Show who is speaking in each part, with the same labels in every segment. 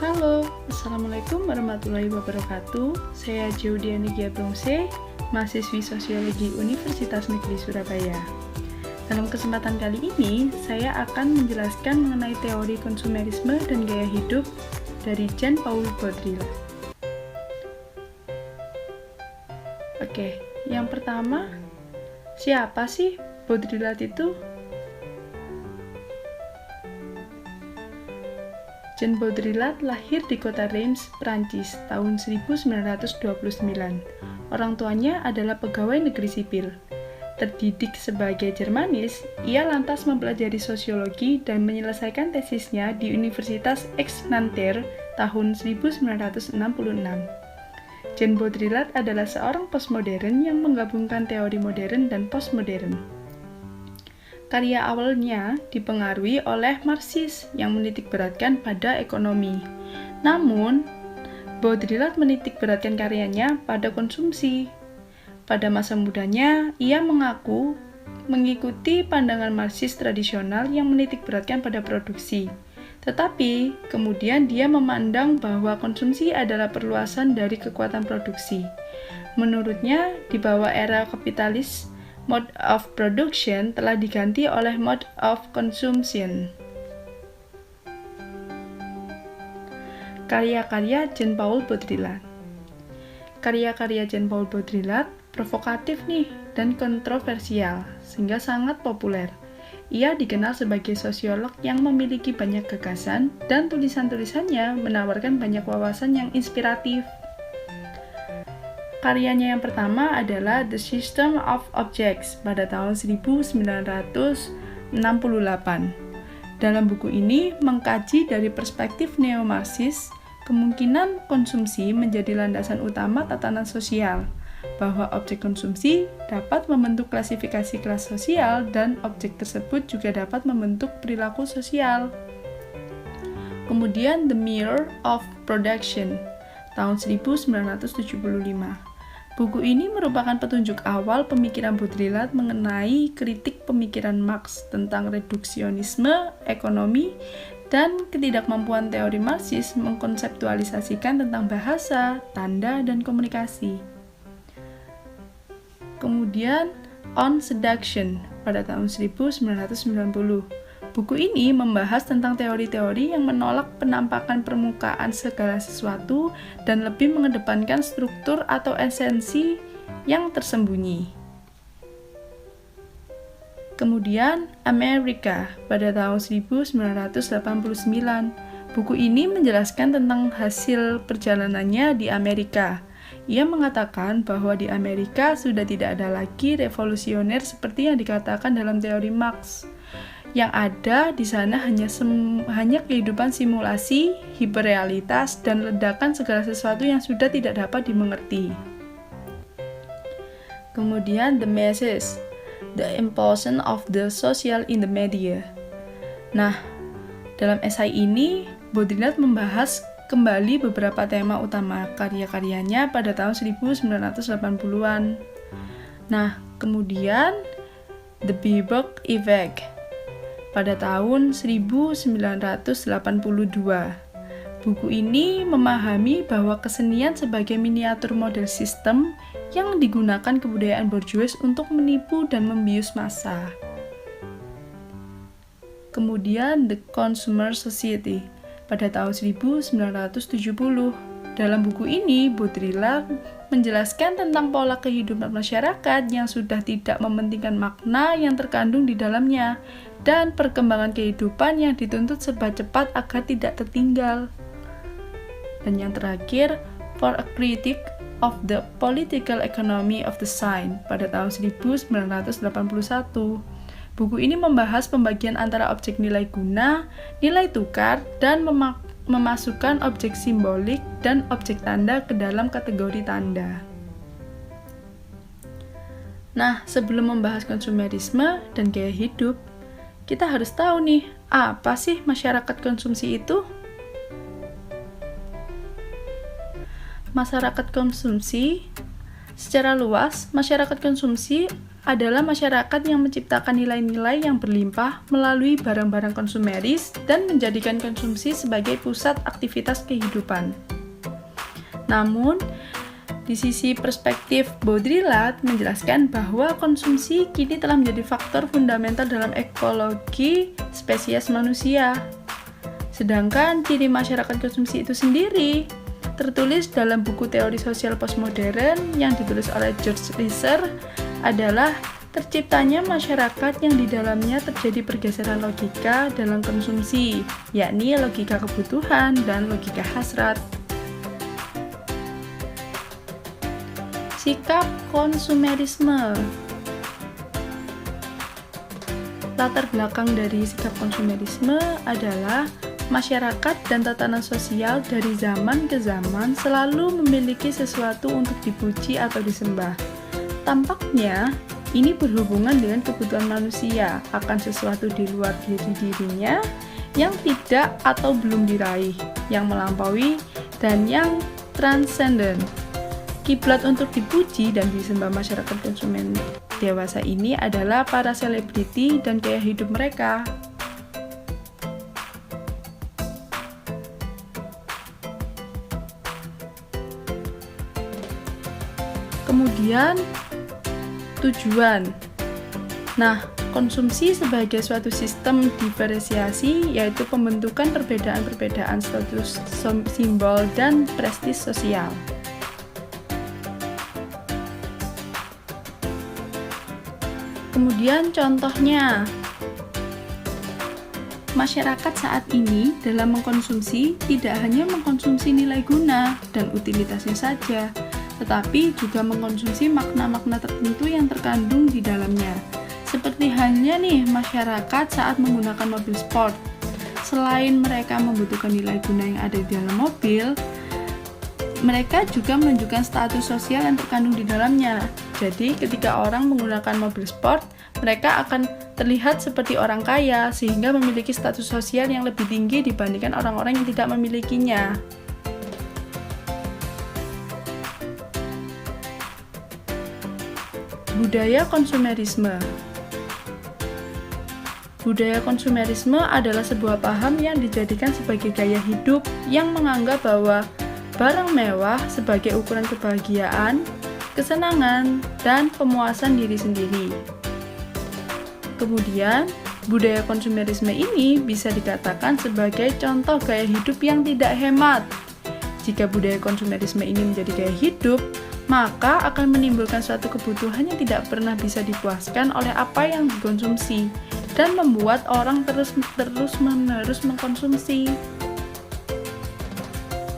Speaker 1: Halo, Assalamualaikum warahmatullahi wabarakatuh. Saya Jeudiani Giatongse, mahasiswi Sosiologi Universitas Negeri Surabaya. Dalam kesempatan kali ini, saya akan menjelaskan mengenai teori konsumerisme dan gaya hidup dari Jean-Paul Baudrillard. Oke, yang pertama, siapa sih Baudrillard itu? Jean Baudrillard lahir di kota Reims, Prancis, tahun 1929. Orang tuanya adalah pegawai negeri sipil. Terdidik sebagai Jermanis, ia lantas mempelajari sosiologi dan menyelesaikan tesisnya di Universitas Aix-Nanterre tahun 1966. Jean Baudrillard adalah seorang postmodern yang menggabungkan teori modern dan postmodern. Karya awalnya dipengaruhi oleh Marxis yang menitikberatkan pada ekonomi. Namun, Baudrillard menitikberatkan karyanya pada konsumsi. Pada masa mudanya, ia mengaku mengikuti pandangan Marxis tradisional yang menitikberatkan pada produksi. Tetapi, kemudian dia memandang bahwa konsumsi adalah perluasan dari kekuatan produksi. Menurutnya, di bawah era kapitalis, mode of production telah diganti oleh mode of consumption. Karya-karya Jean-Paul Baudrillard. Karya-karya Jean-Paul Baudrillard provokatif nih dan kontroversial, sehingga sangat populer. Ia dikenal sebagai sosiolog yang memiliki banyak gagasan dan tulisan-tulisannya menawarkan banyak wawasan yang inspiratif. Karyanya yang pertama adalah The System of Objects pada tahun 1968. Dalam buku ini mengkaji dari perspektif neo-Marxis kemungkinan konsumsi menjadi landasan utama tatanan sosial, bahwa objek konsumsi dapat membentuk klasifikasi kelas sosial dan objek tersebut juga dapat membentuk perilaku sosial. Kemudian The Mirror of Production tahun 1975. Buku ini merupakan petunjuk awal pemikiran Baudrillard mengenai kritik pemikiran Marx tentang reduksionisme ekonomi dan ketidakmampuan teori Marxis mengkonseptualisasikan tentang bahasa, tanda, dan komunikasi. Kemudian, On Seduction pada tahun 1990. Buku ini membahas tentang teori-teori yang menolak penampakan permukaan segala sesuatu dan lebih mengedepankan struktur atau esensi yang tersembunyi. Kemudian, Amerika pada tahun 1989. Buku ini menjelaskan tentang hasil perjalanannya di Amerika. Ia mengatakan bahwa di Amerika sudah tidak ada lagi revolusioner seperti yang dikatakan dalam teori Marx. Yang ada di sana hanya kehidupan simulasi, hiperrealitas, dan ledakan segala sesuatu yang sudah tidak dapat dimengerti. Kemudian The Message, The Impulsion of the Social in the Media. Nah, dalam esai ini, Baudrillard membahas kembali beberapa tema utama karya-karyanya pada tahun 1980-an. Nah, kemudian The Bebop Effect pada tahun 1982. Buku ini memahami bahwa kesenian sebagai miniatur model sistem yang digunakan kebudayaan borjuis untuk menipu dan membius massa. Kemudian The Consumer Society pada tahun 1970. Dalam buku ini, Baudrillard menjelaskan tentang pola kehidupan masyarakat yang sudah tidak mementingkan makna yang terkandung di dalamnya dan perkembangan kehidupan yang dituntut serba cepat agar tidak tertinggal. Dan yang terakhir, For a Critique of the Political Economy of the Sign pada tahun 1981. Buku ini membahas pembagian antara objek nilai guna, nilai tukar, dan memasukkan objek simbolik dan objek tanda ke dalam kategori tanda. Nah, sebelum membahas konsumerisme dan gaya hidup, kita harus tahu nih, apa sih masyarakat konsumsi itu? Masyarakat konsumsi, secara luas, masyarakat konsumsi adalah masyarakat yang menciptakan nilai-nilai yang berlimpah melalui barang-barang konsumeris dan menjadikan konsumsi sebagai pusat aktivitas kehidupan. Namun, di sisi perspektif Baudrillard menjelaskan bahwa konsumsi kini telah menjadi faktor fundamental dalam ekologi spesies manusia. Sedangkan ciri masyarakat konsumsi itu sendiri tertulis dalam buku teori sosial postmodern yang ditulis oleh George Reiser adalah terciptanya masyarakat yang di dalamnya terjadi pergeseran logika dalam konsumsi, yakni logika kebutuhan dan logika hasrat. Sikap konsumerisme. Latar belakang dari sikap konsumerisme adalah masyarakat dan tatanan sosial dari zaman ke zaman selalu memiliki sesuatu untuk dipuji atau disembah. Tampaknya, ini berhubungan dengan kebutuhan manusia akan sesuatu di luar dirinya yang tidak atau belum diraih, yang melampaui, dan yang transenden. Kiblat untuk dipuji dan disembah masyarakat konsumen dewasa ini adalah para selebriti dan gaya hidup mereka. Kemudian, tujuan. Nah, konsumsi sebagai suatu sistem diferensiasi yaitu pembentukan perbedaan-perbedaan status simbol dan prestis sosial. Kemudian contohnya, masyarakat saat ini dalam mengkonsumsi tidak hanya mengkonsumsi nilai guna dan utilitasnya saja, tetapi juga mengkonsumsi makna-makna tertentu yang terkandung di dalamnya. Seperti halnya nih masyarakat saat menggunakan mobil sport. Selain mereka membutuhkan nilai guna yang ada di dalam mobil, mereka juga menunjukkan status sosial yang terkandung di dalamnya. Jadi, ketika orang menggunakan mobil sport, mereka akan terlihat seperti orang kaya, sehingga memiliki status sosial yang lebih tinggi dibandingkan orang-orang yang tidak memilikinya. Budaya konsumerisme. Budaya konsumerisme adalah sebuah paham yang dijadikan sebagai gaya hidup yang menganggap bahwa barang mewah sebagai ukuran kebahagiaan, kesenangan, dan pemuasan diri sendiri. Kemudian, budaya konsumerisme ini bisa dikatakan sebagai contoh gaya hidup yang tidak hemat. Jika budaya konsumerisme ini menjadi gaya hidup, maka akan menimbulkan suatu kebutuhan yang tidak pernah bisa dipuaskan oleh apa yang dikonsumsi dan membuat orang terus-menerus mengkonsumsi.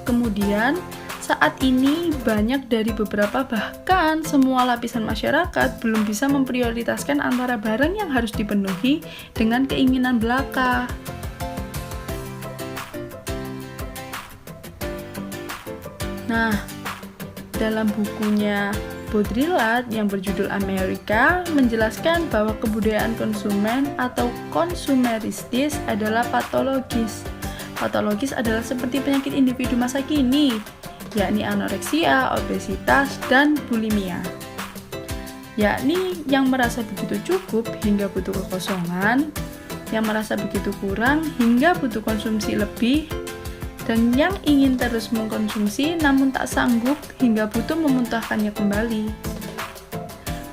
Speaker 1: Kemudian, saat ini banyak dari beberapa bahkan semua lapisan masyarakat belum bisa memprioritaskan antara barang yang harus dipenuhi dengan keinginan belaka. Nah, dalam bukunya Baudrillard yang berjudul Amerika menjelaskan bahwa kebudayaan konsumen atau konsumeristis adalah patologis. Patologis adalah seperti penyakit individu masa kini, yakni anoreksia, obesitas, dan bulimia. Yakni yang merasa begitu cukup hingga butuh kekosongan, yang merasa begitu kurang hingga butuh konsumsi lebih, dan yang ingin terus mengkonsumsi namun tak sanggup hingga butuh memuntahkannya kembali.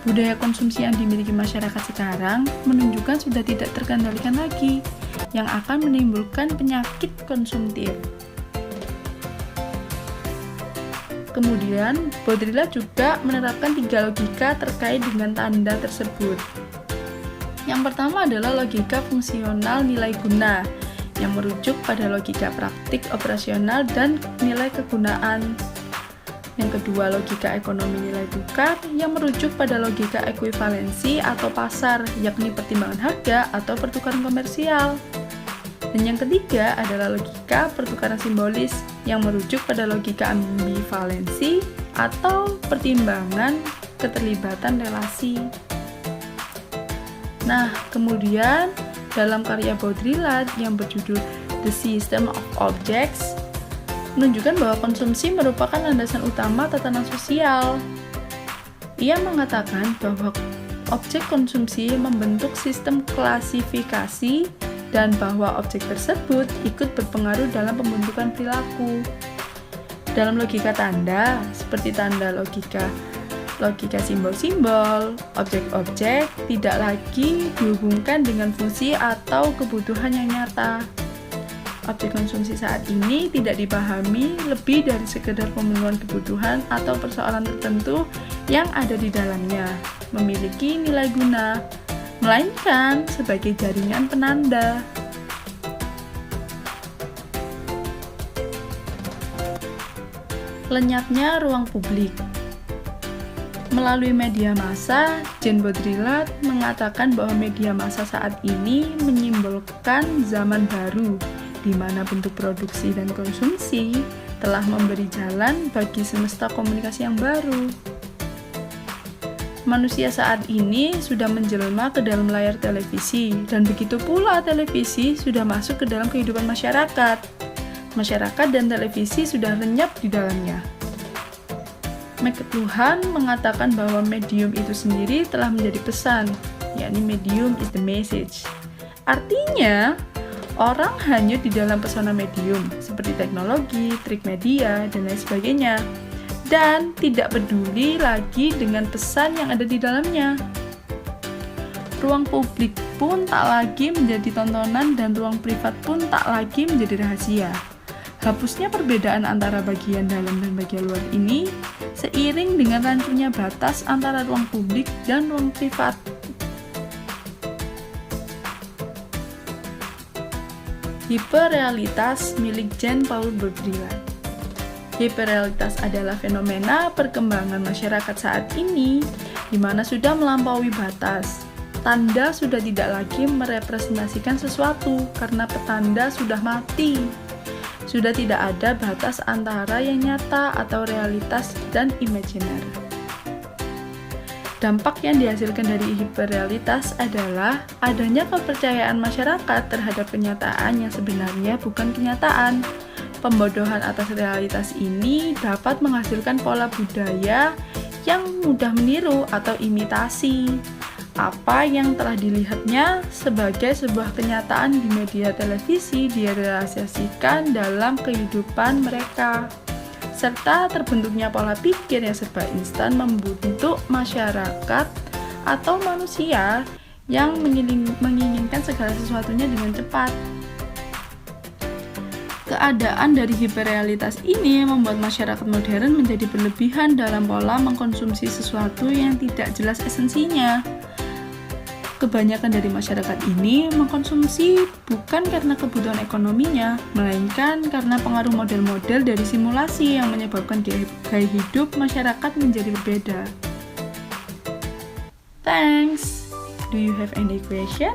Speaker 1: Budaya konsumsi yang dimiliki masyarakat sekarang menunjukkan sudah tidak terkendalikan lagi, yang akan menimbulkan penyakit konsumtif. Kemudian, Baudrillard juga menerapkan 3 logika terkait dengan tanda tersebut. Yang pertama adalah logika fungsional nilai guna, yang merujuk pada logika praktik operasional dan nilai kegunaan. Yang kedua, logika ekonomi nilai tukar, yang merujuk pada logika ekuivalensi atau pasar, yakni pertimbangan harga atau pertukaran komersial. Dan yang ketiga adalah logika pertukaran simbolis, yang merujuk pada logika ambivalensi atau pertimbangan keterlibatan relasi. Nah, kemudian dalam karya Baudrillard yang berjudul The System of Objects, menunjukkan bahwa konsumsi merupakan landasan utama tatanan sosial. Ia mengatakan bahwa objek konsumsi membentuk sistem klasifikasi dan bahwa objek tersebut ikut berpengaruh dalam pembentukan perilaku. Dalam logika tanda, seperti tanda logika simbol-simbol, objek-objek tidak lagi dihubungkan dengan fungsi atau kebutuhan yang nyata. Objek konsumsi saat ini tidak dipahami lebih dari sekedar pemenuhan kebutuhan atau persoalan tertentu yang ada di dalamnya, memiliki nilai guna, melainkan sebagai jaringan penanda. Lenyapnya ruang publik. Melalui media massa, Jean Baudrillard mengatakan bahwa media massa saat ini menyimbolkan zaman baru, di mana bentuk produksi dan konsumsi telah memberi jalan bagi semesta komunikasi yang baru. Manusia saat ini sudah menjelma ke dalam layar televisi, dan begitu pula televisi sudah masuk ke dalam kehidupan masyarakat. Masyarakat dan televisi sudah lenyap di dalamnya. McLuhan mengatakan bahwa medium itu sendiri telah menjadi pesan, yakni medium is the message. Artinya, orang hanyut di dalam pesona medium, seperti teknologi, trik media, dan lain sebagainya, dan tidak peduli lagi dengan pesan yang ada di dalamnya. Ruang publik pun tak lagi menjadi tontonan dan ruang privat pun tak lagi menjadi rahasia. Hapusnya perbedaan antara bagian dalam dan bagian luar ini seiring dengan rancunya batas antara ruang publik dan ruang privat. Hiperrealitas milik Jean Paul Baudrillard. Hiperrealitas adalah fenomena perkembangan masyarakat saat ini di mana sudah melampaui batas. Tanda sudah tidak lagi merepresentasikan sesuatu karena petanda sudah mati. Sudah tidak ada batas antara yang nyata atau realitas dan imajiner. Dampak yang dihasilkan dari hiperrealitas adalah adanya kepercayaan masyarakat terhadap kenyataan yang sebenarnya bukan kenyataan. Pembodohan atas realitas ini dapat menghasilkan pola budaya yang mudah meniru atau imitasi apa yang telah dilihatnya sebagai sebuah kenyataan di media televisi direalisasikan dalam kehidupan mereka, serta terbentuknya pola pikir yang serba instan membentuk masyarakat atau manusia yang menginginkan segala sesuatunya dengan cepat. Keadaan dari hiperrealitas ini membuat masyarakat modern menjadi berlebihan dalam pola mengkonsumsi sesuatu yang tidak jelas esensinya. Kebanyakan dari masyarakat ini mengkonsumsi bukan karena kebutuhan ekonominya, melainkan karena pengaruh model-model dari simulasi yang menyebabkan gaya hidup masyarakat menjadi berbeda. Thanks. Do you have any question?